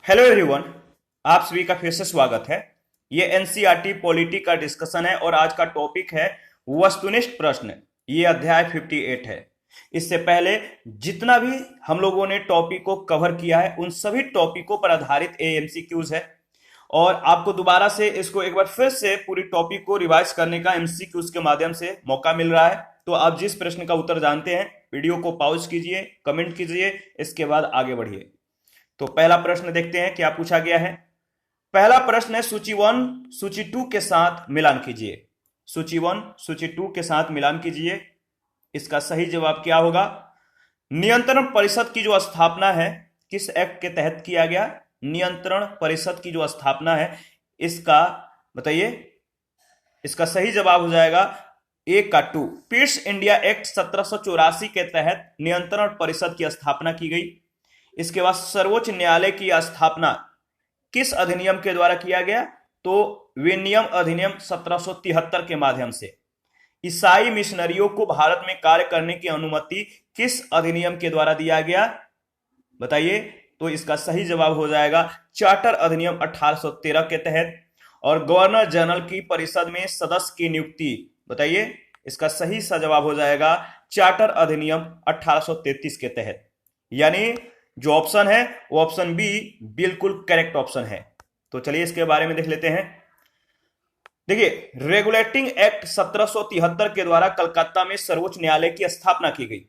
Hello everyone. आप सभी का फिर से स्वागत है। ये एनसीईआरटी पॉलिटी का डिस्कशन है और आज का टॉपिक है वस्तुनिष्ठ प्रश्न। ये अध्याय 58 है। इससे पहले जितना भी हम लोगों ने टॉपिक को कवर किया है उन सभी टॉपिकों पर आधारित एमसीक्यूज है और आपको दोबारा से इसको एक बार फिर से पूरी टॉपिक को रिवाइज करने का एमसीक्यूज के माध्यम से मौका मिल रहा है। तो आप जिस प्रश्न का उत्तर जानते हैं वीडियो को पॉज कीजिए, कमेंट कीजिए, इसके बाद आगे बढ़िए। तो पहला प्रश्न देखते हैं क्या पूछा गया है। पहला प्रश्न है सूची 1 सूची 2 के साथ मिलान कीजिए। सूची 1 सूची 2 के साथ मिलान कीजिए। इसका सही जवाब क्या होगा? नियंत्रण परिषद की जो स्थापना है किस एक्ट के तहत किया गया? नियंत्रण परिषद की जो स्थापना है इसका बताइए। इसका सही जवाब हो जाएगा ए का 2। पीस इंडिया एक्ट 1784 के तहत नियंत्रण परिषद की स्थापना की गई। इसके बाद सर्वोच्च न्यायालय की स्थापना किस अधिनियम के द्वारा किया गया? तो विनियम अधिनियम 1773 के माध्यम से। ईसाई मिशनरियों को भारत में कार्य करने की अनुमति किस अधिनियम के द्वारा दिया गया? बताइए। तो इसका सही जवाब हो जाएगा चार्टर अधिनियम 1813 के तहत। और गवर्नर जनरल की परिषद में सदस्य की नियुक्ति बताइए। इसका सही सा जवाब हो जाएगा चार्टर अधिनियम 1833 के तहत। यानी जो ऑप्शन है वो ऑप्शन बी बिल्कुल करेक्ट ऑप्शन है। तो चलिए इसके बारे में देख लेते हैं। देखिए, रेगुलेटिंग एक्ट 1773 के द्वारा कलकत्ता में सर्वोच्च न्यायालय की स्थापना की गई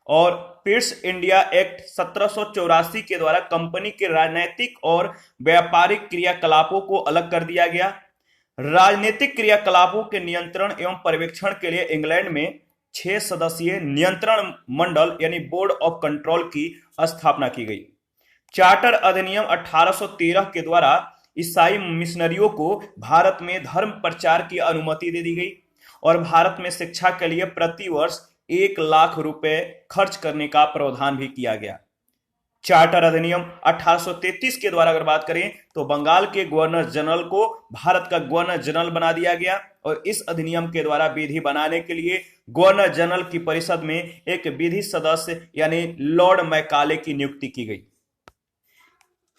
और पीस इंडिया एक्ट 1784 के द्वारा कंपनी के राजनीतिक और व्यापारिक क्रियाकलापों को अलग कर दिया गया। राजनीतिक क्रियाकलापों के नियंत्रण एवं पर्यवेक्षण के लिए इंग्लैंड में 6 सदस्यीय नियंत्रण मंडल यानी बोर्ड ऑफ कंट्रोल की स्थापना की गई। चार्टर अधिनियम 1813 के द्वारा ईसाई मिशनरियों को भारत में धर्म प्रचार की अनुमति दे दी गई और भारत में शिक्षा के लिए प्रति वर्ष 1 लाख रुपए खर्च करने का प्रावधान भी किया गया। चार्टर अधिनियम 1833 के द्वारा अगर बात करें तो बंगाल के गवर्नर जनरल को भारत का गवर्नर जनरल बना दिया गया और इस अधिनियम के द्वारा विधि बनाने के लिए गवर्नर जनरल की परिषद में एक विधि सदस्य यानी लॉर्ड मैकाले की नियुक्ति की गई।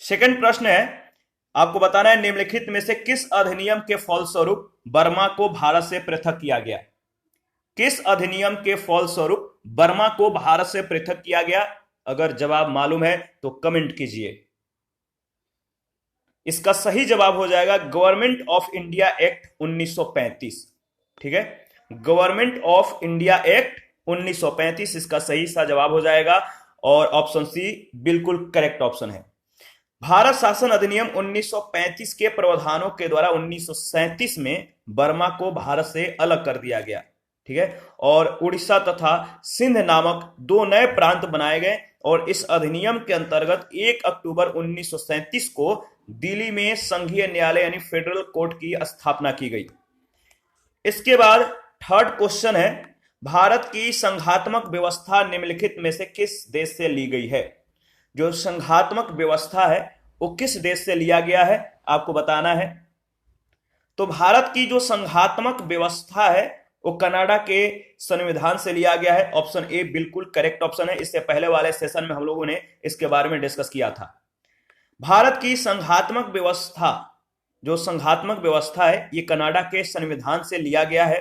सेकंड प्रश्न है, आपको बताना है निम्नलिखित में से किस अधिनियम के फलस्वरूप बर्मा को भारत से पृथक किया गया? किस अधिनियम के फलस्वरूप बर्मा को भारत से पृथक किया गया? अगर जवाब मालूम है तो कमेंट कीजिए। इसका सही जवाब हो जाएगा गवर्नमेंट ऑफ इंडिया एक्ट 1935। ठीक है, गवर्नमेंट ऑफ इंडिया एक्ट 1935 इसका सही सा जवाब हो जाएगा और ऑप्शन सी बिल्कुल करेक्ट ऑप्शन है। भारत शासन अधिनियम 1935 के प्रावधानों के द्वारा 1937 में बर्मा को भारत से अलग कर दिया गया। ठीक है, और उड़ीसा तथा सिंध नामक 2 नए प्रांत बनाए गए और इस अधिनियम के अंतर्गत 1 अक्टूबर 1937 को दिल्ली में संघीय न्यायालय यानी फेडरल कोर्ट की स्थापना की गई। इसके बाद थर्ड क्वेश्चन है, भारत की संघात्मक व्यवस्था निम्नलिखित में से किस देश से ली गई है? जो संघात्मक व्यवस्था है वो किस देश से लिया गया है आपको बताना है। तो भारत की जो संघात्मक व्यवस्था है वो कनाडा के संविधान से लिया गया है। ऑप्शन ए बिल्कुल करेक्ट ऑप्शन है। इससे पहले वाले सेशन में हम लोगों ने इसके बारे में डिस्कस किया था। भारत की संघात्मक व्यवस्था, जो संघात्मक व्यवस्था है ये कनाडा के संविधान से लिया गया है।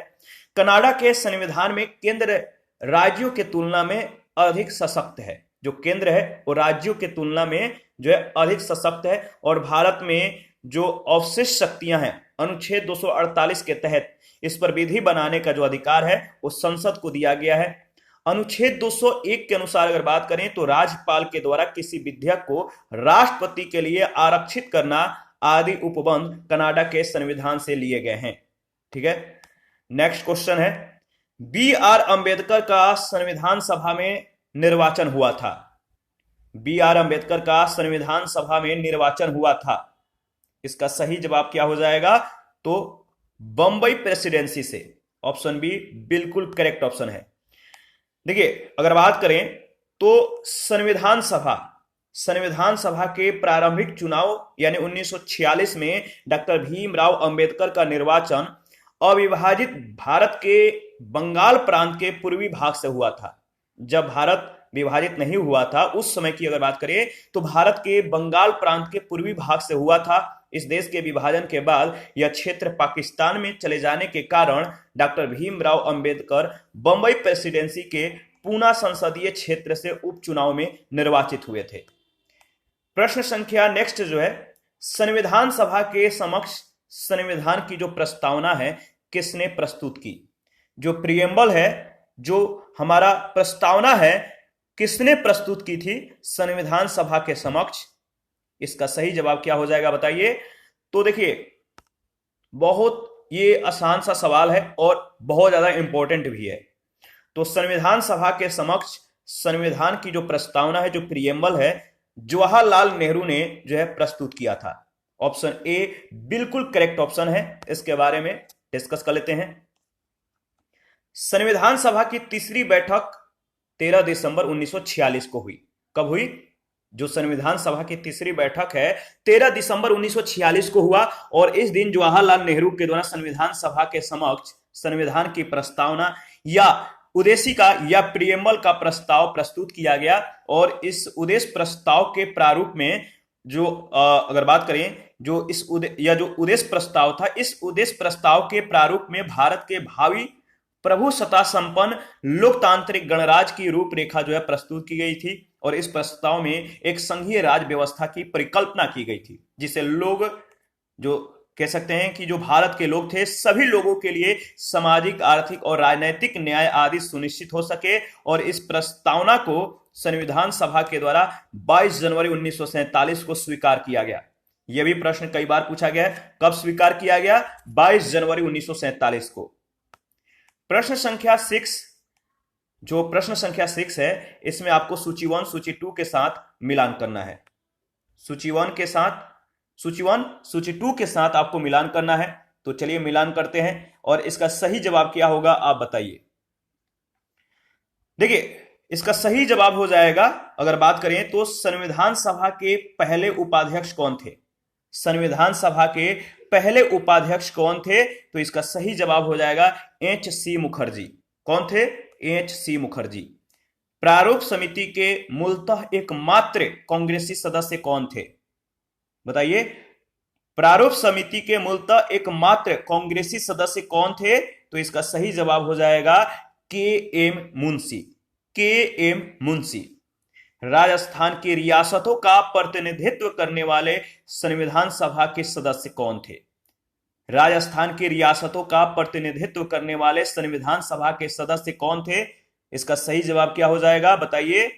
कनाडा के संविधान में केंद्र राज्यों के तुलना में अधिक सशक्त है। जो केंद्र है वो राज्यों के तुलना में जो है अधिक सशक्त है और भारत में जो अवशिष्ट शक्तियां हैं अनुच्छेद 248 के तहत इस पर विधि बनाने का जो अधिकार है वो संसद को दिया गया है। अनुच्छेद 201 के अनुसार अगर बात करें तो राज्यपाल के द्वारा किसी विधेयक को राष्ट्रपति के लिए आरक्षित करना आदि उपबंध कनाडा के संविधान से लिए गए हैं। ठीक है, नेक्स्ट क्वेश्चन है, बी.आर. अंबेडकर का संविधान सभा में निर्वाचन हुआ था। बी.आर. अंबेडकर का संविधान सभा में निर्वाचन हुआ था। इसका सही जवाब क्या हो जाएगा? तो बंबई प्रेसिडेंसी से। ऑप्शन बी बिल्कुल करेक्ट ऑप्शन है। देखिए, अगर बात करें तो संविधान सभा के प्रारंभिक चुनाव यानी 1946 में डॉक्टर भीमराव अंबेडकर का निर्वाचन अविभाजित भारत के बंगाल प्रांत के पूर्वी भाग से हुआ था। जब भारत विभाजित नहीं हुआ था, उस समय की अगर बात करें तो भारत के बंगाल प्रांत के पूर्वी भाग से हुआ था। इस देश के विभाजन के बाद यह क्षेत्र पाकिस्तान में चले जाने के कारण डॉक्टर भीमराव अंबेडकर बंबई प्रेसिडेंसी के पूना संसदीय क्षेत्र से उपचुनाव में निर्वाचित हुए थे। प्रश्न संख्या नेक्स्ट जो है, संविधान सभा के समक्ष संविधान की जो प्रस्तावना है किसने प्रस्तुत की? जो प्रियम्बल है, जो हमारा प्रस्तावना है, किसने प्रस्तुत की थी संविधान सभा के समक्ष? इसका सही जवाब क्या हो जाएगा बताइए। तो देखिए, बहुत ये आसान सा सवाल है और बहुत ज्यादा इंपॉर्टेंट भी है। तो संविधान सभा के समक्ष संविधान की जो प्रस्तावना है, जो प्रियम्बल है, जवाहरलाल नेहरू ने जो है प्रस्तुत किया था। ऑप्शन ए बिल्कुल करेक्ट ऑप्शन है। इसके बारे में डिस्कस कर लेते हैं। संविधान सभा की तीसरी बैठक 13 दिसंबर 1946 को हुई। कब हुई? जो संविधान सभा की तीसरी बैठक है 13 दिसंबर 1946 को हुआ और इस दिन जवाहरलाल नेहरू के द्वारा संविधान सभा के समक्ष संविधान की प्रस्तावना या उद्देशिका या प्रियम्बल का प्रस्ताव प्रस्तुत किया गया। और इस उद्देश्य प्रस्ताव के प्रारूप में जो अगर बात करें, जो उद्देश्य प्रस्ताव था, इस उद्देश्य प्रस्ताव के प्रारूप में भारत के भावी प्रभुसत्ता संपन्न लोकतांत्रिक गणराज्य की रूपरेखा जो है प्रस्तुत की गई थी। और इस प्रस्ताव में एक संघीय राज व्यवस्था की परिकल्पना की गई थी, जिसे लोग जो कह सकते हैं कि जो भारत के लोग थे, सभी लोगों के लिए सामाजिक, आर्थिक और राजनीतिक न्याय आदि सुनिश्चित हो सके। और इस प्रस्तावना को संविधान सभा के द्वारा 22 जनवरी 1947 को स्वीकार किया गया। यह भी प्रश्न कई बार पूछा गया है, कब स्वीकार किया गया? 22 जनवरी 1947 को। प्रश्न संख्या 6, जो प्रश्न संख्या 6 है, इसमें आपको सूची 1 सूची 2 के साथ मिलान करना है। सूची 1 के साथ, सूची 1 सूची 2 के साथ आपको मिलान करना है। तो चलिए मिलान करते हैं और इसका सही जवाब क्या होगा आप बताइए। देखिए, इसका सही जवाब हो जाएगा, अगर बात करें तो संविधान सभा के पहले उपाध्यक्ष कौन थे? संविधान सभा के पहले उपाध्यक्ष कौन थे? तो इसका सही जवाब हो जाएगा एच.सी. मुखर्जी। कौन थे? एच.सी. मुखर्जी। प्रारूप समिति के मूलतः एकमात्र कांग्रेसी सदस्य कौन थे? बताइए, प्रारूप समिति के मूलतः एकमात्र कांग्रेसी सदस्य कौन थे? तो इसका सही जवाब हो जाएगा के.एम. मुंशी। के.एम. मुंशी। राजस्थान की रियासतों का प्रतिनिधित्व करने वाले संविधान सभा के सदस्य कौन थे? राजस्थान की रियासतों का प्रतिनिधित्व करने वाले संविधान सभा के सदस्य कौन थे? इसका सही जवाब क्या हो जाएगा बताइए।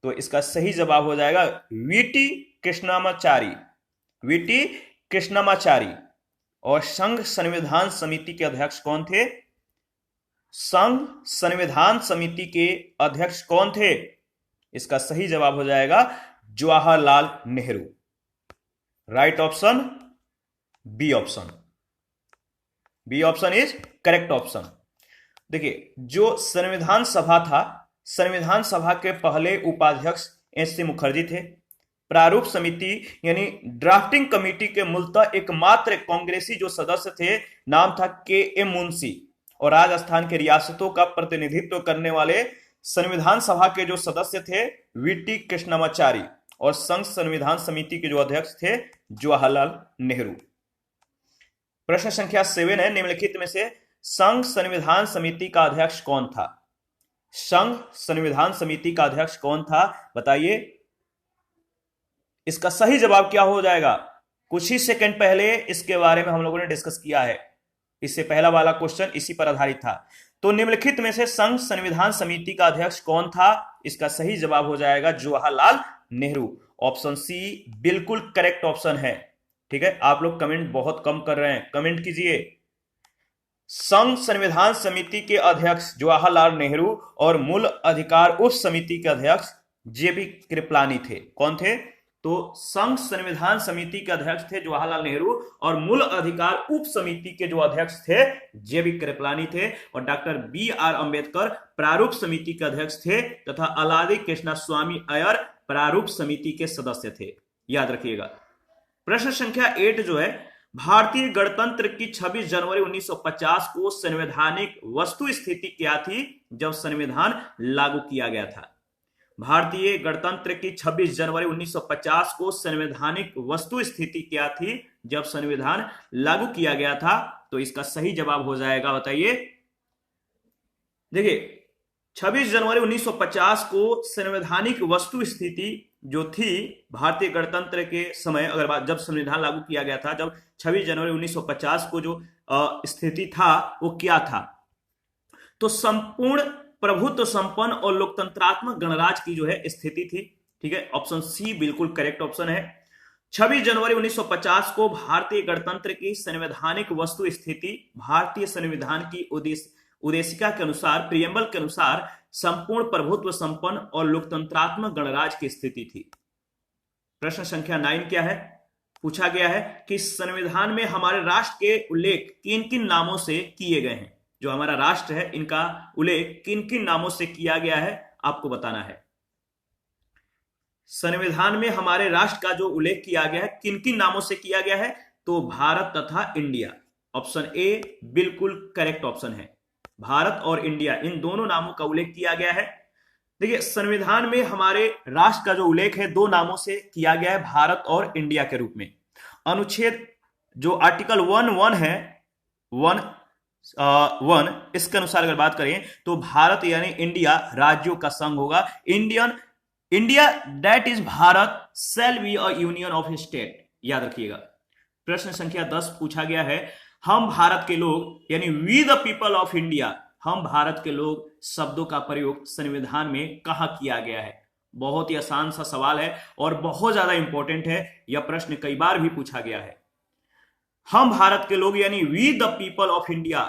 तो इसका सही जवाब हो जाएगा वीटी कृष्णमाचारी। वीटी कृष्णमाचारी। और संघ संविधान समिति के अध्यक्ष कौन थे? संघ संविधान समिति के अध्यक्ष कौन थे? इसका सही जवाब हो जाएगा Jawaharlal Nehru. Right option B option. B option is correct option. देखिए, जो संविधान सभा था, संविधान सभा के पहले उपाध्यक्ष एच.सी. मुखर्जी थे। प्रारूप समिति यानी ड्राफ्टिंग कमेटी के मूलतः एकमात्र कांग्रेसी जो सदस्य थे, नाम था के.एम. मुंशी। और राजस्थान के रियासतों का प्रतिनिधित्व करने वाले संविधान सभा के जो सदस्य थे वीटी कृष्णमाचारी। और संघ संविधान समिति के जो अध्यक्ष थे जवाहरलाल नेहरू। प्रश्न संख्या 7 है, निम्नलिखित में से संघ संविधान समिति का अध्यक्ष कौन था? संघ संविधान समिति का अध्यक्ष कौन था बताइए। इसका सही जवाब क्या हो जाएगा? कुछ ही सेकंड पहले इसके बारे में हम लोगों ने डिस्कस किया है। इससे पहला वाला क्वेश्चन इसी पर आधारित था। तो निम्नलिखित में से संघ संविधान समिति का अध्यक्ष कौन था? इसका सही जवाब हो जाएगा जवाहरलाल नेहरू। ऑप्शन सी बिल्कुल करेक्ट ऑप्शन है। ठीक है, आप लोग कमेंट बहुत कम कर रहे हैं, कमेंट कीजिए। संघ संविधान समिति के अध्यक्ष जवाहरलाल नेहरू और मूल अधिकार उप समिति के अध्यक्ष जे.बी. कृपलानी थे। कौन थे? तो संघ संविधान समिति के अध्यक्ष थे जवाहरलाल नेहरू और मूल अधिकार उप समिति के जो अध्यक्ष थे जे.बी. कृपलानी थे। और डॉक्टर बी.आर. अंबेडकर प्रारूप समिति के अध्यक्ष थे तथा अलादी कृष्णस्वामी अय्यर प्रारूप समिति के सदस्य थे। याद रखिएगा। प्रश्न संख्या 8 जो है, भारतीय गणतंत्र की 26 जनवरी 1950 को संवैधानिक वस्तु स्थिति क्या थी जब संविधान लागू किया गया था? भारतीय गणतंत्र की 26 जनवरी 1950 को संवैधानिक वस्तु स्थिति क्या थी जब संविधान लागू किया गया था? तो इसका सही जवाब हो जाएगा, बताइए। देखिए 26 जनवरी 1950 को संवैधानिक वस्तु स्थिति जो थी भारतीय गणतंत्र के समय, अगर बात जब संविधान लागू किया गया था, जब 26 जनवरी 1950 को जो स्थिति था वो क्या था? तो संपूर्ण प्रभुत्व संपन्न और लोकतंत्रात्मक गणराज्य की जो है स्थिति थी। ठीक है, ऑप्शन सी बिल्कुल करेक्ट ऑप्शन है। 26 जनवरी 1950 को भारतीय गणतंत्र की संवैधानिक वस्तु स्थिति भारतीय संविधान की उद्देशिका के अनुसार, प्रियम्बल के अनुसार संपूर्ण प्रभुत्व संपन्न और लोकतंत्रात्मक गणराज्य की स्थिति थी। प्रश्न संख्या 9 क्या है? पूछा गया है कि संविधान में हमारे राष्ट्र के उल्लेख किन किन नामों से किए गए हैं? जो हमारा राष्ट्र है इनका उल्लेख किन किन नामों से किया गया है आपको बताना है। संविधान में हमारे राष्ट्र का जो उल्लेख किया गया है किन किन नामों से किया गया है? तो भारत तथा इंडिया। ऑप्शन ए बिल्कुल करेक्ट ऑप्शन है। भारत और इंडिया इन दोनों नामों का उल्लेख किया गया है। देखिए संविधान में हमारे राष्ट्र का जो उल्लेख है दो नामों से किया गया है, भारत और इंडिया के रूप में। अनुच्छेद जो आर्टिकल 1 है 1 इसके अनुसार अगर बात करें तो भारत यानी इंडिया राज्यों का संघ होगा। India that is Bharat shall be a union of state, याद रखिएगा। प्रश्न संख्या 10 पूछा गया है, हम भारत के लोग यानी we the people of India, हम भारत के लोग शब्दों का प्रयोग संविधान में कहां किया गया है? बहुत ही आसान सा सवाल है और बहुत ज्यादा इंपॉर्टेंट है। यह प्रश्न कई बार भी पूछा गया है। हम भारत के लोग यानी we the people of India,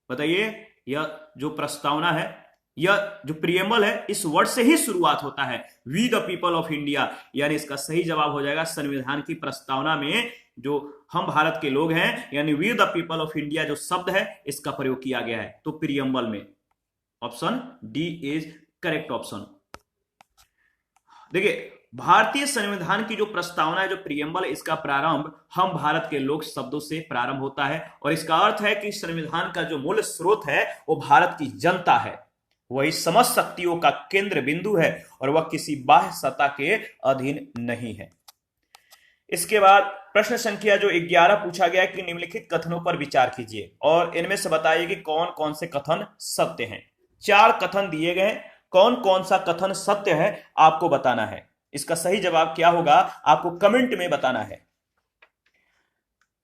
बताइए यह जो प्रस्तावना है, यह जो प्रियम्बल है इस वर्ड से ही शुरुआत होता है, we the people of India, यानी इसका सही जवाब हो जाएगा संविधान की प्रस्तावना में जो हम भारत के लोग हैं यानी we the people of India जो शब्द है इसका प्रयोग किया गया है, तो प्रियम्बल में। Option D is correct option. देखिए भारतीय संविधान की जो प्रस्तावना है, जो प्रियम्बल, इसका प्रारंभ हम भारत के लोग शब्दों से प्रारंभ होता है और इसका अर्थ है कि संविधान का जो मूल स्रोत है वो भारत की जनता है, वही समस्त शक्तियों का केंद्र बिंदु है और वह किसी बाह्य सत्ता के अधीन नहीं है। इसके बाद प्रश्न संख्या जो 11 पूछा गया कि निम्नलिखित कथनों पर विचार कीजिए और इनमें से बताइए कि कौन कौन से कथन सत्य हैं। 4 कथन दिए गए, कौन कौन सा कथन सत्य है आपको बताना है। इसका सही जवाब क्या होगा आपको कमेंट में बताना है।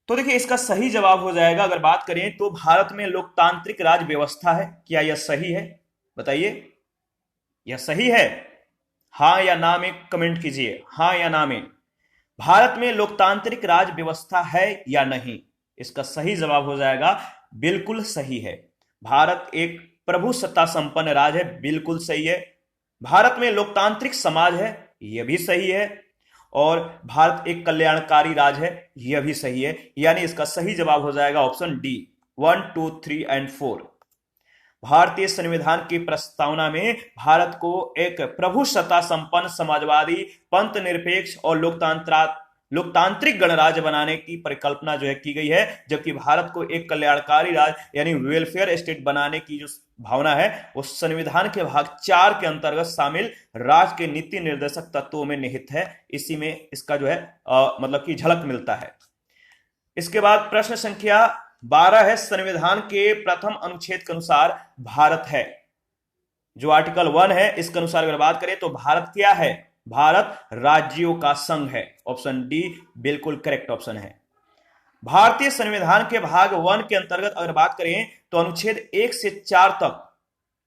तो देखिए इसका सही जवाब हो जाएगा, अगर बात करें तो भारत में लोकतांत्रिक राज व्यवस्था है। क्या यह सही है? बताइए यह सही है? हां या ना में कमेंट कीजिए, हां या ना में। भारत में लोकतांत्रिक राज व्यवस्था है या नहीं? इसका सही जवाब हो जाएगा बिल्कुल सही है। भारत एक प्रभु सत्ता संपन्न राज है, बिल्कुल सही है। भारत में लोकतांत्रिक समाज है, यह भी सही है। और भारत एक कल्याणकारी राज है, यह भी सही है। यानी इसका सही जवाब हो जाएगा ऑप्शन डी 1, 2, 3 एंड 4। भारतीय संविधान की प्रस्तावना में भारत को एक प्रभु सत्ता संपन्न समाजवादी पंथ निरपेक्ष और लोकतांत्रिक गणराज्य बनाने की परिकल्पना जो है की गई है, जबकि भारत को एक कल्याणकारी राज्य यानी वेलफेयर स्टेट बनाने की जो भावना है वो संविधान के भाग 4 के अंतर्गत शामिल राज्य के नीति निर्देशक तत्वों में निहित है। इसी में इसका जो है मतलब की झलक मिलता है। इसके बाद प्रश्न संख्या 12 है, संविधान के प्रथम अनुच्छेद के अनुसार भारत है, जो आर्टिकल 1 है इसके अनुसार अगर बात करें तो भारत क्या है? भारत राज्यों का संघ है। ऑप्शन डी बिल्कुल करेक्ट ऑप्शन है। भारतीय संविधान के भाग 1 के अंतर्गत अगर बात करें तो अनुच्छेद 1 से 4 तक,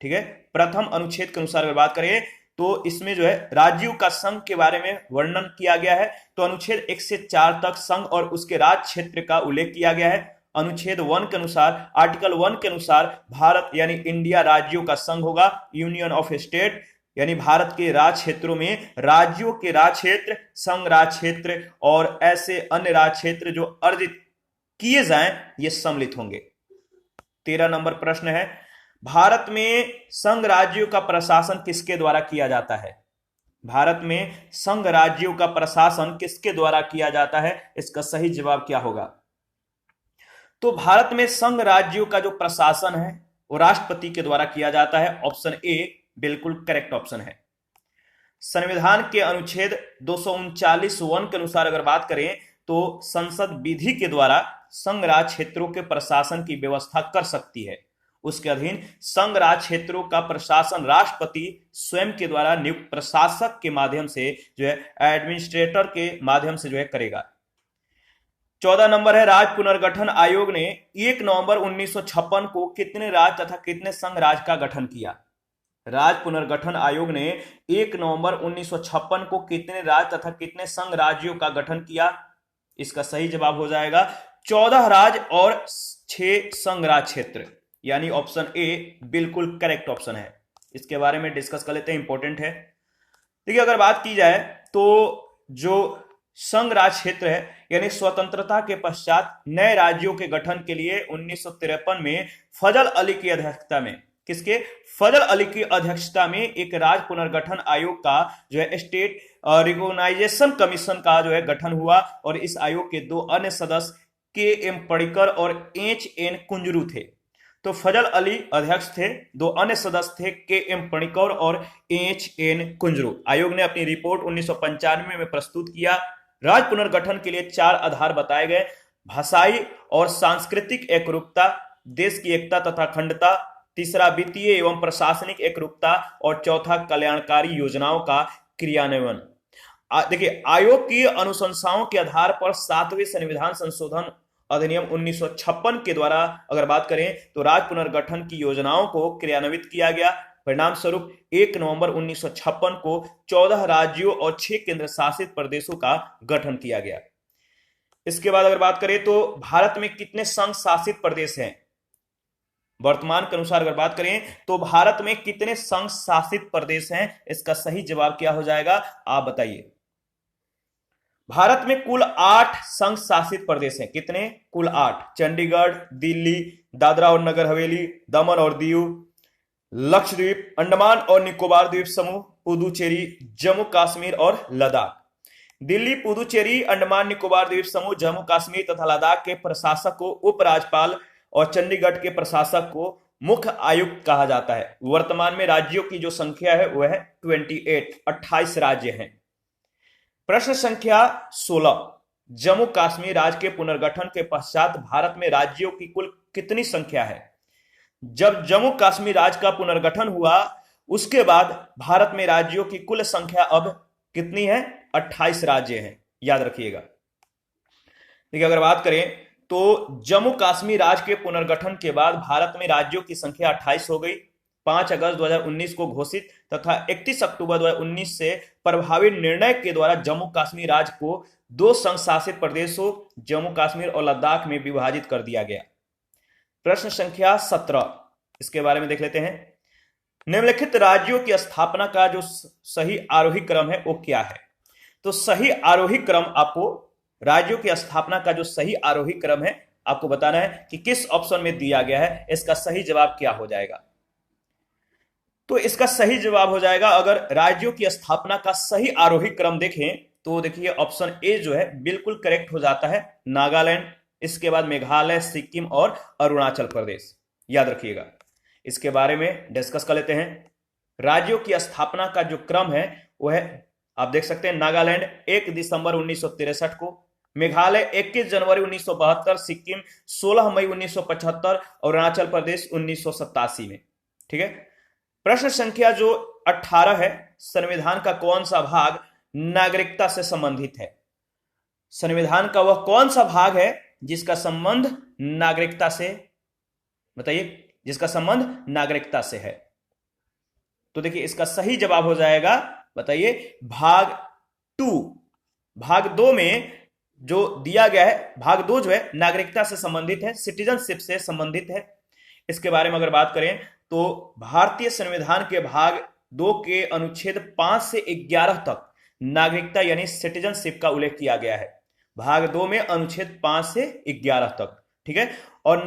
ठीक है, प्रथम अनुच्छेद के अनुसार अगर बात करें तो इसमें जो है राज्यों का संघ के बारे में वर्णन किया गया है। तो अनुच्छेद 1 से 4 तक संघ और उसके राज्य क्षेत्र का उल्लेख किया गया है। अनुच्छेद 1 के अनुसार, आर्टिकल 1 के अनुसार भारत यानी इंडिया राज्यों का संघ होगा, यूनियन ऑफ स्टेट, यानी भारत के राज्य क्षेत्रों में राज्यों के राज्य क्षेत्र, संघ राज्य क्षेत्र और ऐसे अन्य राज्य क्षेत्र जो अर्जित किए जाएं ये सम्मिलित होंगे। 13 नंबर प्रश्न है, भारत में संघ राज्यों का प्रशासन किसके द्वारा किया जाता है? भारत में संघ राज्यों का प्रशासन किसके द्वारा किया जाता है? इसका सही जवाब क्या होगा? तो भारत में संघ राज्यों का जो प्रशासन है वो राष्ट्रपति के द्वारा किया जाता है। ऑप्शन ए बिल्कुल करेक्ट ऑप्शन है। संविधान के अनुच्छेद 239(1) के अनुसार अगर बात करें तो संसद विधि के द्वारा संघ राज्य क्षेत्रों के प्रशासन की व्यवस्था कर सकती है। उसके अधीन संघ राज्य क्षेत्रों का प्रशासन राष्ट्रपति स्वयं के द्वारा नियुक्त प्रशासक के माध्यम से जो है एडमिनिस्ट्रेटर के माध्यम से जो है करेगा। 14 नंबर है, राज्य पुनर्गठन आयोग ने 1 नवंबर 1956 को कितने राज्य तथा कितने संघ राज्य का गठन किया? राज्य पुनर्गठन आयोग ने 1 नवंबर 1956 को कितने राज्य तथा कितने संघ राज्यों का गठन किया? इसका सही जवाब हो जाएगा 14 राज्य और 6 संघ राज्य क्षेत्र, यानी ऑप्शन ए बिल्कुल करेक्ट ऑप्शन है। इसके बारे में डिस्कस कर लेते हैं, इंपॉर्टेंट है। देखिए, अगर बात की जाए तो जो संघ राज्य क्षेत्र है यानी स्वतंत्रता के पश्चात नए राज्यों के गठन के लिए 1953 में फजल अली की अध्यक्षता में, किसके? फजल अली की अध्यक्षता में एक राज्य पुनर्गठन आयोग का जो है स्टेट रिकॉग्नाइजेशन कमीशन का जो है गठन हुआ और इस आयोग के 2 अन्य सदस्य के.एम. पडिक्कर और एच.एन. कुंजरू थे। तो फजल अली अध्यक्ष थे, 2 अन्य सदस्य थे के.एम. पडिक्कर और एच.एन. कुंजरू। आयोग ने अपनी रिपोर्ट 1995 में प्रस्तुत किया। राज्य पुनर्गठन के लिए 4 आधार बताए गए: भाषाई और सांस्कृतिक एकरूपता, देश की एकता तथा अखंडता, तीसरा वित्तीय एवं प्रशासनिक एकरूपता और चौथा कल्याणकारी योजनाओं का क्रियान्वयन। देखिए, आयोग की अनुशंसाओं के आधार पर 7वें संविधान संशोधन अधिनियम 1956 के द्वारा अगर बात करें तो राज्य पुनर्गठन की योजनाओं को क्रियान्वित किया गया। परिणाम स्वरूप 1 नवंबर 1956 को 14 राज्यों और 6 केंद्र शासित प्रदेशों का गठन किया गया। इसके बाद अगर बात करें तो भारत में कितने संघ शासित प्रदेश हैं? वर्तमान के अनुसार अगर बात करें तो भारत में कितने संघ शासित प्रदेश हैं? इसका सही जवाब क्या हो जाएगा, आप बताइए। भारत में कुल 8 संघ शासित प्रदेश हैं। कितने? कुल 8। चंडीगढ़, दिल्ली, दादरा और नगर हवेली, दमन और दीव, लक्षद्वीप, अंडमान और निकोबार द्वीप समूह, पुदुचेरी, जम्मू कश्मीर और लद्दाख। दिल्ली, पुदुचेरी, अंडमान निकोबार द्वीप समूह, जम्मू कश्मीर तथा लद्दाख के प्रशासक को उपराज्यपाल और चंडीगढ़ के प्रशासक को मुख्य आयुक्त कहा जाता है। वर्तमान में राज्यों की जो संख्या है वह है 28 राज्य हैं। प्रश्न संख्या 16, जम्मू कश्मीर राज्य के पुनर्गठन के पश्चात भारत में राज्यों की कुल कितनी संख्या है? जब जम्मू कश्मीर राज्य का पुनर्गठन हुआ उसके बाद भारत में राज्यों की कुल संख्या अब कितनी है? 28 राज्य हैं, याद रखिएगा। देखिए, अगर बात करें तो जम्मू कश्मीर राज्य के पुनर्गठन के बाद भारत में राज्यों की संख्या 28 हो गई। 5 अगस्त 2019 को घोषित तथा 31 अक्टूबर 2019 से प्रभावी निर्णय के द्वारा जम्मू कश्मीर राज्य को 2 संघ शासित प्रदेशों जम्मू कश्मीर और लद्दाख में विभाजित कर दिया गया। प्रश्न संख्या 17, इसके बारे में देख लेते हैं। निम्नलिखित राज्यों की स्थापना का जो सही आरोही क्रम है वो क्या है? तो सही आरोही क्रम आपको, राज्यों की स्थापना का जो सही आरोही क्रम है आपको बताना है कि किस ऑप्शन में दिया गया है। इसका सही जवाब क्या हो जाएगा? तो इसका सही जवाब हो जाएगा, अगर राज्यों की स्थापना का सही आरोही क्रम देखें तो देखिए ऑप्शन ए जो है बिल्कुल करेक्ट हो जाता है, नागालैंड, इसके बाद मेघालय, सिक्किम और अरुणाचल प्रदेश, याद रखिएगा। इसके बारे में डिस्कस कर लेते हैं। राज्यों की स्थापना का जो क्रम है वह आप देख सकते हैं, नागालैंड 1 दिसंबर 1963 को, मेघालय 21 जनवरी 1972, सिक्किम 16 मई 1975 और अरुणाचल प्रदेश 1987 में। ठीक है। प्रश्न संख्या जो 18 है, संविधान का कौन सा भाग नागरिकता से संबंधित है? संविधान का वह कौन सा भाग है जिसका संबंध नागरिकता से, बताइए, जिसका संबंध नागरिकता से है? तो देखिए इसका सही जवाब हो जाएगा, बताइए, भाग 2। भाग 2 में जो दिया गया है, भाग 2 जो है नागरिकता से संबंधित है, सिटीजनशिप से संबंधित है। इसके बारे में अगर बात करें तो भारतीय संविधान के भाग 2 के अनुच्छेद 5 से 11 तक नागरिकता यानी सिटीजनशिप का उल्लेख किया गया है। भाग 2 में अनुच्छेद 5 से 11 तक, ठीक है। और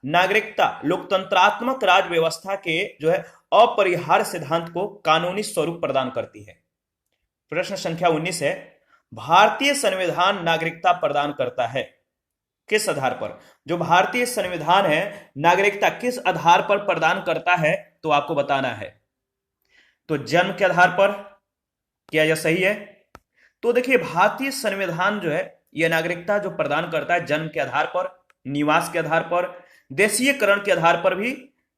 नागरिकता लोकतंत्रात्मक राज्य व्यवस्था के जो है अपरिहार्य सिद्धांत को कानूनी स्वरूप प्रदान करती है। प्रश्न संख्या 19 है, भारतीय संविधान नागरिकता प्रदान करता है किस आधार पर? जो भारतीय संविधान है नागरिकता किस आधार पर प्रदान करता है तो आपको बताना है। तो जन्म के आधार पर, क्या यह सही है? तो देखिए, भारतीय संविधान जो है यह नागरिकता जो प्रदान करता है जन्म के आधार पर, निवास के आधार पर, देशीयकरण के आधार पर भी,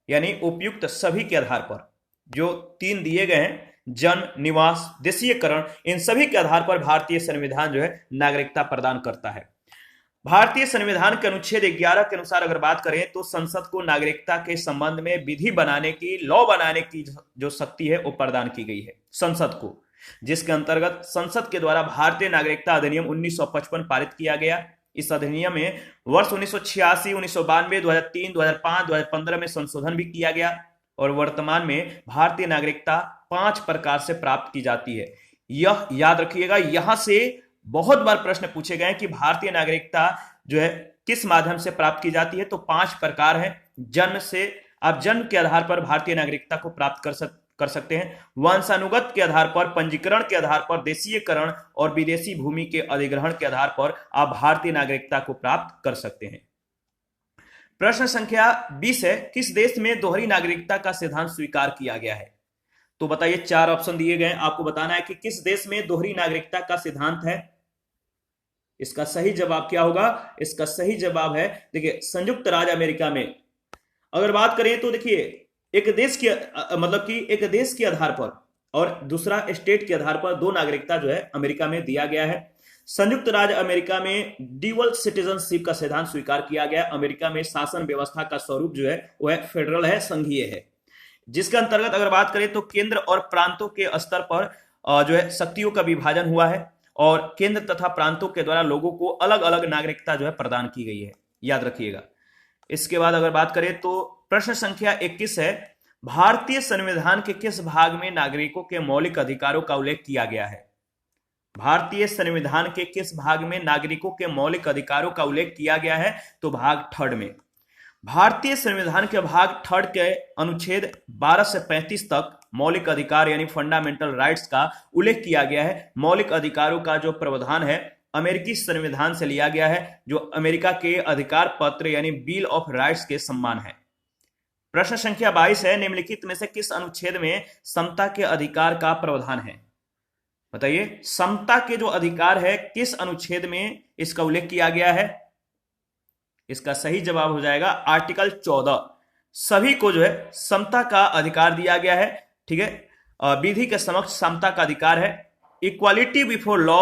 यानी उपयुक्त सभी के आधार पर, जो तीन दिए गए हैं, जन्म, निवास, देशीयकरण, इन सभी के आधार पर भारतीय संविधान जो है नागरिकता प्रदान करता है। भारतीय संविधान के अनुच्छेद 11 के अनुसार अगर बात करें तो संसद को नागरिकता के संबंध में विधि बनाने की, लॉ बनाने की जो शक्ति है वो प्रदान की गई है संसद को, जिसके अंतर्गत संसद के द्वारा भारतीय नागरिकता अधिनियम 1955 पारित किया गया। इस अधिनियम में वर्ष 1986, 1992, 2003, 2005, 2015 में संशोधन भी किया गया और वर्तमान में भारतीय नागरिकता 5 प्रकार से प्राप्त की जाती है। यह याद रखिएगा, यहां से बहुत बार प्रश्न पूछे गए कि भारतीय नागरिकता जो है किस माध्यम से प्राप्त की जाती है। तो 5 प्रकार है। जन्म से, आप जन्म के आधार पर भारतीय नागरिकता को प्राप्त कर सकते हैं। वंशानुगत के आधार पर, पंजीकरण के आधार पर, देशीयकरण और विदेशी भूमि के अधिग्रहण के आधार पर आप भारतीय नागरिकता को प्राप्त कर सकते हैं। प्रश्न संख्या 20 है, किस देश में दोहरी नागरिकता का सिद्धांत स्वीकार किया गया है? तो बताइए, 4 ऑप्शन दिए गए, आपको बताना है कि किस देश में दोहरी नागरिकता का सिद्धांत है। इसका सही जवाब क्या होगा? इसका सही जवाब है, देखिए, संयुक्त राज्य अमेरिका में। अगर बात करें तो देखिए, एक देश के मतलब कि एक देश के आधार पर और दूसरा स्टेट के आधार पर 2 नागरिकता जो है अमेरिका में दिया गया है। संयुक्त राज्य अमेरिका में ड्यूअल सिटीजनशिप का सिद्धांत स्वीकार किया गया। अमेरिका में शासन व्यवस्था का स्वरूप जो है वह फेडरल है, संघीय है, जिसके अंतर्गत अगर बात करें तो केंद्र और प्रांतों के स्तर पर जो है शक्तियों का विभाजन हुआ है और केंद्र तथा प्रांतों के द्वारा लोगों को अलग अलग नागरिकता जो है प्रदान की गई है, याद रखिएगा। इसके बाद अगर बात करें तो प्रश्न संख्या 21 है, भारतीय संविधान के किस भाग में नागरिकों के मौलिक अधिकारों का उल्लेख किया गया है? भारतीय संविधान के किस भाग में नागरिकों के मौलिक अधिकारों का उल्लेख किया गया है? तो भाग 3 में। भारतीय संविधान के भाग 3 के अनुच्छेद 12 से 35 तक मौलिक अधिकार यानी फंडामेंटल राइट्स का उल्लेख किया गया है। मौलिक अधिकारों का जो प्रावधान है अमेरिकी संविधान से लिया गया है, जो अमेरिका के अधिकार पत्र यानी बिल ऑफ राइट्स के समान है। प्रश्न संख्या 22 है, निम्नलिखित में से किस अनुच्छेद में समता के अधिकार का प्रावधान है? बताइए, समता के जो अधिकार है किस अनुच्छेद में इसका उल्लेख किया गया है? इसका सही जवाब हो जाएगा आर्टिकल 14। सभी को जो है समता का अधिकार दिया गया है, ठीक है। विधि के समक्ष समता का अधिकार है। इक्वालिटी बिफोर लॉ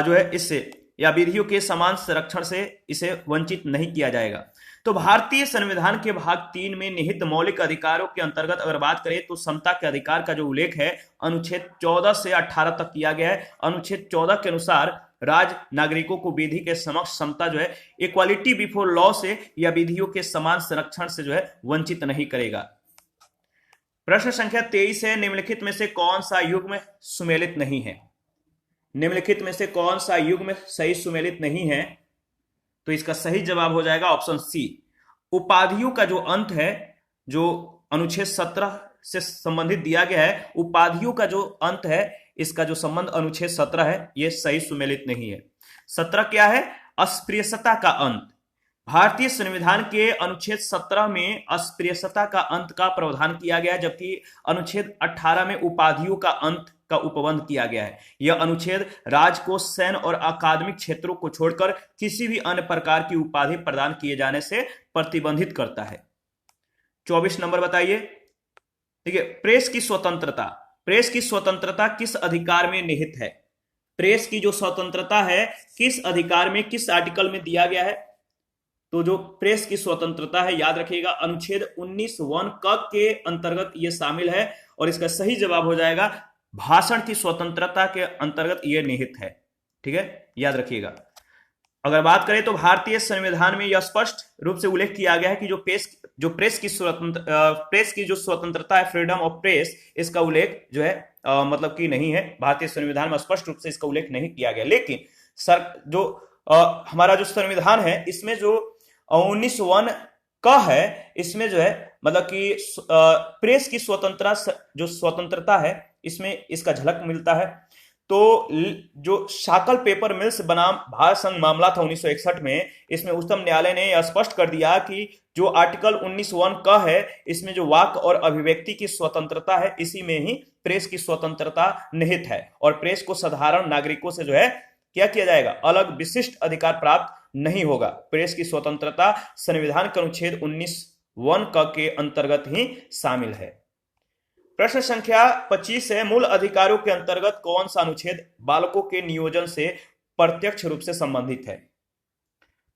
जो है इससे या विधियों के समान संरक्षण से इसे वंचित नहीं किया जाएगा। तो भारतीय संविधान के भाग 3 में निहित मौलिक अधिकारों के अंतर्गत अगर बात करें तो समता के अधिकार का जो उल्लेख है अनुच्छेद 14 से 18 तक किया गया है। अनुच्छेद 14 के अनुसार राज्य नागरिकों को विधि के समक्ष समता जो है इक्वालिटी बिफोर लॉ से या विधियों के समान संरक्षण से जो है वंचित नहीं करेगा। प्रश्न संख्या 23 है, निम्नलिखित में से कौन सा युग्म सुमेलित नहीं है? निम्नलिखित में से कौन सा युग्म सही सुमेलित नहीं है? तो इसका सही जवाब हो जाएगा ऑप्शन सी। उपाधियों का जो अंत है, जो अनुच्छेद 17 से संबंधित दिया गया है, उपाधियों का जो अंत है इसका जो संबंध अनुच्छेद 17 है यह सही सुमेलित नहीं है। 17 क्या है? अस्पृश्यता का अंत। भारतीय संविधान के अनुच्छेद 17 में अस्पृश्यता का अंत का प्रावधान किया गया है, जबकि अनुच्छेद 18 में उपाधियों का अंत का उपबंध किया गया है। यह अनुच्छेद राज्य को सैन्य और अकादमिक क्षेत्रों को छोड़कर किसी भी अन्य प्रकार की उपाधि प्रदान किए जाने से प्रतिबंधित करता है। 24 नंबर बताइए। देखिए, प्रेस की स्वतंत्रता। प्रेस की स्वतंत्रता किस अधिकार में निहित है? प्रेस की जो स्वतंत्रता है किस अधिकार में, किस आर्टिकल में दिया गया है? तो जो प्रेस की स्वतंत्रता है, याद रखिएगा, अनुच्छेद 19(1) क के अंतर्गत यह शामिल है और इसका सही जवाब हो जाएगा भाषण की स्वतंत्रता के अंतर्गत यह निहित है। ठीक है, याद रखिएगा। अगर बात करें तो भारतीय संविधान में यह स्पष्ट रूप से उल्लेख किया गया है कि जो प्रेस की जो स्वतंत्रता है, फ्रीडम ऑफ प्रेस, इसका उल्लेख जो है मतलब कि नहीं है। भारतीय संविधान में स्पष्ट रूप से इसका उल्लेख नहीं किया गया। लेकिन हमारा जो संविधान है इसमें जो 19(1) का है, इसमें जो है मतलब कि प्रेस की स्वतंत्रता है, इसमें इसका झलक मिलता है। तो जो शाकल पेपर मिल्स बनाम भारत संघ मामला था 1961 में, इसमें उच्चतम न्यायालय ने यह स्पष्ट कर दिया कि जो आर्टिकल 19(1) का है, इसमें जो वाक और अभिव्यक्ति की स्वतंत्रता है, इसी में ही प्रेस की स्वतंत्रता निहित है और प्रेस को साधारण नागरिकों से जो है क्या किया जाएगा, अलग विशिष्ट अधिकार प्राप्त नहीं होगा। प्रेस की स्वतंत्रता संविधान के अनुच्छेद 19(1) के अंतर्गत ही शामिल है। प्रश्न संख्या 25 है, मूल अधिकारों के अंतर्गत कौन सा अनुच्छेद बालकों के नियोजन से प्रत्यक्ष रूप से संबंधित है?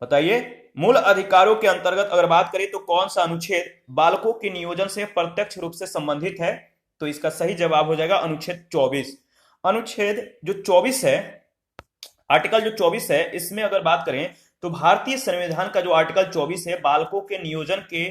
बताइए, मूल अधिकारों के अंतर्गत अगर बात करें तो कौन सा अनुच्छेद बालकों के नियोजन से प्रत्यक्ष रूप से संबंधित है? तो इसका सही जवाब हो जाएगा अनुच्छेद 24। अनुच्छेद जो 24 है, आर्टिकल जो 24 है, इसमें अगर बात करें तो भारतीय संविधान का जो आर्टिकल 24 है, बालकों के नियोजन के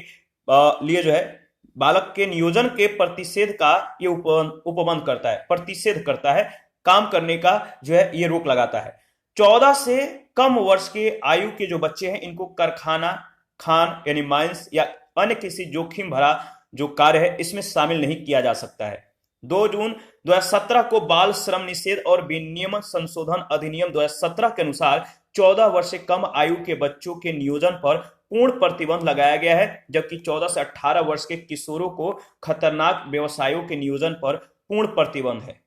लिए जो है, बालक के नियोजन के प्रतिषेध का ये उपबंध करता है, प्रतिषेध करता है, काम करने का जो है ये रोक लगाता है। 14 से कम वर्ष के आयु के जो बच्चे हैं, इनको कारखाना, खान यानी माइंस या अन्य किसी जोखिम भरा जो कार्य है, इसमें शामिल नहीं किया जा सकता है। 2 जून 2017 को बाल श्रम निषेध और विनियमन संशोधन अधिनियम 2017 के अनुसार 14 वर्ष से कम आयु के बच्चों के नियोजन पर पूर्ण प्रतिबंध लगाया गया है, जबकि 14 से 18 वर्ष के किशोरों को खतरनाक व्यवसायों के नियोजन पर पूर्ण प्रतिबंध है।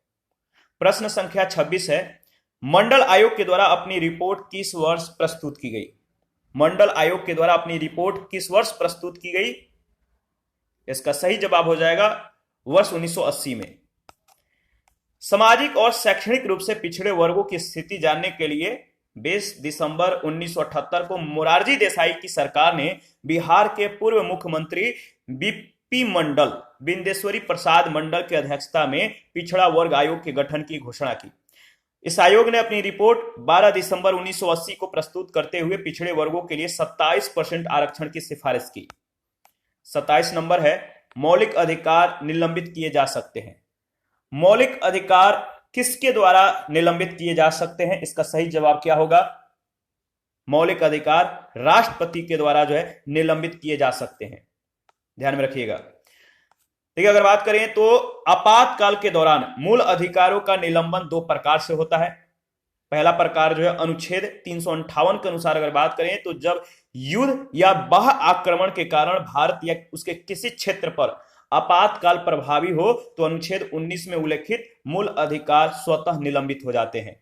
प्रश्न संख्या 26 है, मंडल आयोग के द्वारा अपनी रिपोर्ट किस वर्ष प्रस्तुत की गई? मंडल आयोग के द्वारा अपनी रिपोर्ट किस वर्ष प्रस्तुत की गई? इसका सही जवाब हो जाएगा वर्ष 1980 में। सामाजिक और शैक्षणिक रूप से पिछड़े वर्गों की स्थिति जानने के लिए 20 दिसंबर 1978 को मोरारजी देसाई की सरकार ने बिहार के पूर्व मुख्यमंत्री बीपी मंडल, बिंदेश्वरी प्रसाद मंडल की अध्यक्षता में पिछड़ा वर्ग आयोग के गठन की घोषणा की। इस आयोग ने अपनी रिपोर्ट 12 दिसंबर 1980 को प्रस्तुत करते हुए पिछड़े वर्गों के लिए 27% आरक्षण की सिफारिश की। 27 नंबर है, मौलिक अधिकार निलंबित किए जा सकते हैं। मौलिक अधिकार किसके द्वारा निलंबित किए जा सकते हैं? इसका सही जवाब क्या होगा? मौलिक अधिकार राष्ट्रपति के द्वारा जो है निलंबित किए जा सकते हैं, ध्यान में रखिएगा। देखिए, अगर बात करें तो आपातकाल के दौरान मूल अधिकारों का निलंबन 2 प्रकार से होता है। पहला प्रकार जो है अनुच्छेद 358 के अनुसार अगर बात करें तो जब युद्ध या बाह्य आक्रमण के कारण भारत या उसके किसी क्षेत्र पर आपातकाल प्रभावी हो तो अनुच्छेद 19 में उल्लेखित मूल अधिकार स्वतः निलंबित हो जाते हैं।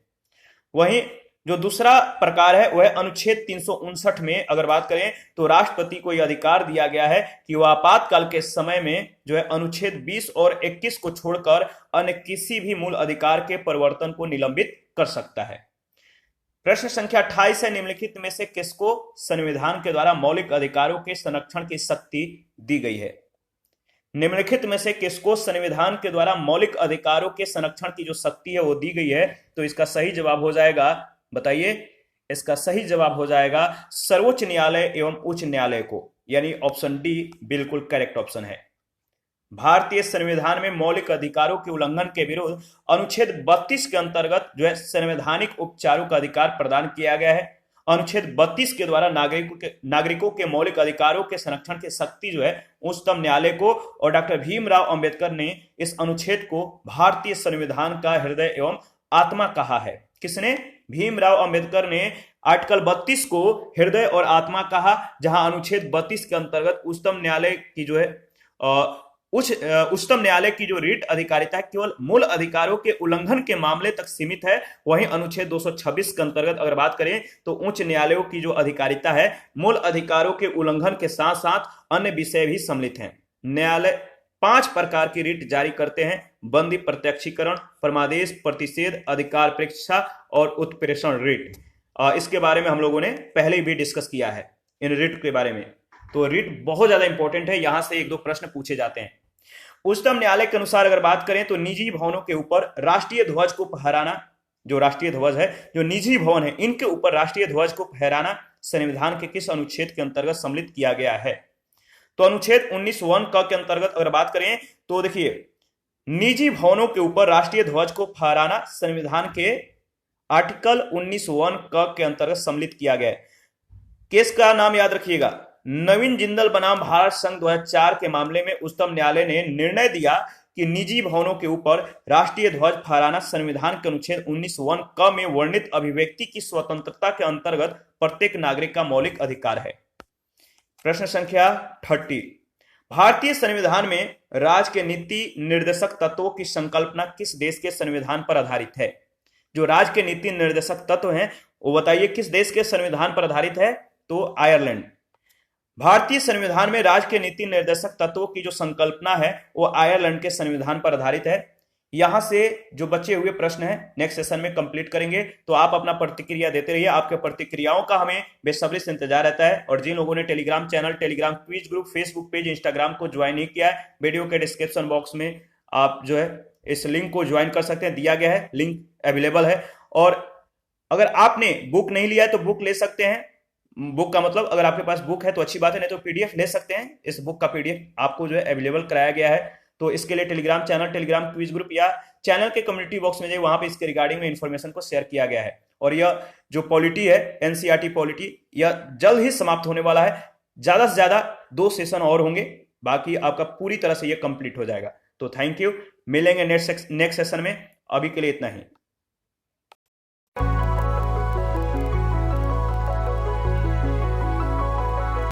वहीं जो दूसरा प्रकार है वह अनुच्छेद 359 में अगर बात करें तो राष्ट्रपति को यह अधिकार दिया गया है कि वह आपातकाल के समय में जो है अनुच्छेद 20 और 21 को छोड़कर अन्य किसी भी मूल अधिकार के परिवर्तन को निलंबित कर सकता है। प्रश्न संख्या 28 है, निम्नलिखित में से किसको संविधान के द्वारा मौलिक अधिकारों के संरक्षण की शक्ति दी गई है? निम्नलिखित में से किसको संविधान के द्वारा मौलिक अधिकारों के संरक्षण की जो शक्ति है वो दी गई है? तो इसका सही जवाब हो जाएगा, बताइए, इसका सही जवाब हो जाएगा सर्वोच्च न्यायालय एवं उच्च न्यायालय को, यानी ऑप्शन डी बिल्कुल करेक्ट ऑप्शन है। भारतीय संविधान में मौलिक अधिकारों के उल्लंघन के विरुद्ध अनुच्छेद 32 के अंतर्गत जो है संवैधानिक उपचारों का अधिकार प्रदान किया गया है। अनुच्छेद 32 के द्वारा नागरिकों के मौलिक अधिकारों के संरक्षण की शक्ति जो है उच्चतम न्यायालय को, और डॉक्टर भीमराव अंबेडकर ने इस अनुच्छेद को भारतीय संविधान का हृदय एवं आत्मा कहा है। किसने? भीमराव अंबेडकर ने आर्टिकल 32 को हृदय और आत्मा कहा, जहां अनुच्छेद 32 के अंतर्गत उच्चतम न्यायालय की जो है उच्चतम न्यायालय की जो रीट अधिकारिता है केवल मूल अधिकारों के उल्लंघन के मामले तक सीमित है। वहीं अनुच्छेद 226 के अंतर्गत अगर बात करें तो उच्च न्यायालयों की जो अधिकारिता है मूल अधिकारों के उल्लंघन के साथ साथ अन्य विषय भी सम्मिलित हैं। न्यायालय 5 प्रकार की रीट जारी करते हैं: बंदी प्रत्यक्षीकरण, परमादेश, प्रतिषेध, अधिकार परीक्षा और उत्प्रेषण रीट। इसके बारे में हम लोगों ने पहले भी डिस्कस किया है इन रीट के बारे में, तो रीट बहुत ज्यादा इंपॉर्टेंट है, यहां से 1-2 प्रश्न पूछे जाते हैं। उच्चतम न्यायालय के अनुसार अगर बात करें तो निजी भवनों के ऊपर राष्ट्रीय ध्वज को फहराना, जो राष्ट्रीय ध्वज है, जो निजी भवन है, इनके ऊपर राष्ट्रीय ध्वज को फहराना संविधान के किस अनुच्छेद के अंतर्गत सम्मिलित किया गया है? तो अनुच्छेद 19(1) के अंतर्गत अगर बात करें तो देखिए, निजी भवनों के ऊपर राष्ट्रीय ध्वज को फहराना संविधान के आर्टिकल 19(1) के अंतर्गत सम्मिलित किया गया है। केस का नाम याद रखिएगा, नवीन जिंदल बनाम भारत संघ 2004 के मामले में उच्चतम न्यायालय ने निर्णय दिया कि निजी भवनों के ऊपर राष्ट्रीय ध्वज फहराना संविधान के अनुच्छेद 19(1) क में वर्णित अभिव्यक्ति की स्वतंत्रता के अंतर्गत प्रत्येक नागरिक का मौलिक अधिकार है। प्रश्न संख्या 30। भारतीय संविधान में राज्य के नीति निर्देशक तत्वों की संकल्पना किस देश के संविधान पर आधारित है? जो राज्य के नीति निर्देशक तत्व हैं वो बताइए किस देश के संविधान पर आधारित है? तो आयरलैंड। भारतीय संविधान में राज्य के नीति निर्देशक तत्वों की जो संकल्पना है वो आयरलैंड के संविधान पर आधारित है। यहां से जो बचे हुए प्रश्न हैं नेक्स्ट सेशन में कंप्लीट करेंगे, तो आप अपना प्रतिक्रिया देते रहिए। आपके प्रतिक्रियाओं का हमें बेसब्री से इंतजार रहता है। और जिन लोगों ने Telegram channel, Telegram quiz group, Facebook page, Instagram को ज्वाइन नहीं किया है, वीडियो के डिस्क्रिप्शन बॉक्स में आप जो है इस लिंक को ज्वाइन कर सकते हैं, दिया गया है, लिंक अवेलेबल है। और अगर आपने बुक नहीं लिया है तो बुक ले सकते हैं। बुक का मतलब अगर आपके पास बुक है तो अच्छी बात है, नहीं तो पीडीएफ ले सकते हैं। इस बुक का पीडीएफ आपको जो है अवेलेबल कराया गया है। तो इसके लिए Telegram channel, Telegram quiz group या चैनल के कम्युनिटी बॉक्स में जाइए, वहां पे इसके रिगार्डिंग में इंफॉर्मेशन को शेयर किया गया है। और यह जो पॉलिटी है, एनसीईआरटी पॉलिटी, यह जल्द ही समाप्त होने वाला है। ज्यादा से ज्यादा 2 सेशन और होंगे, बाकी आपका पूरी तरह से यह कंप्लीट हो जाएगा। तो थैंक यू, मिलेंगे नेक्स्ट सेशन में। अभी के लिए इतना ही।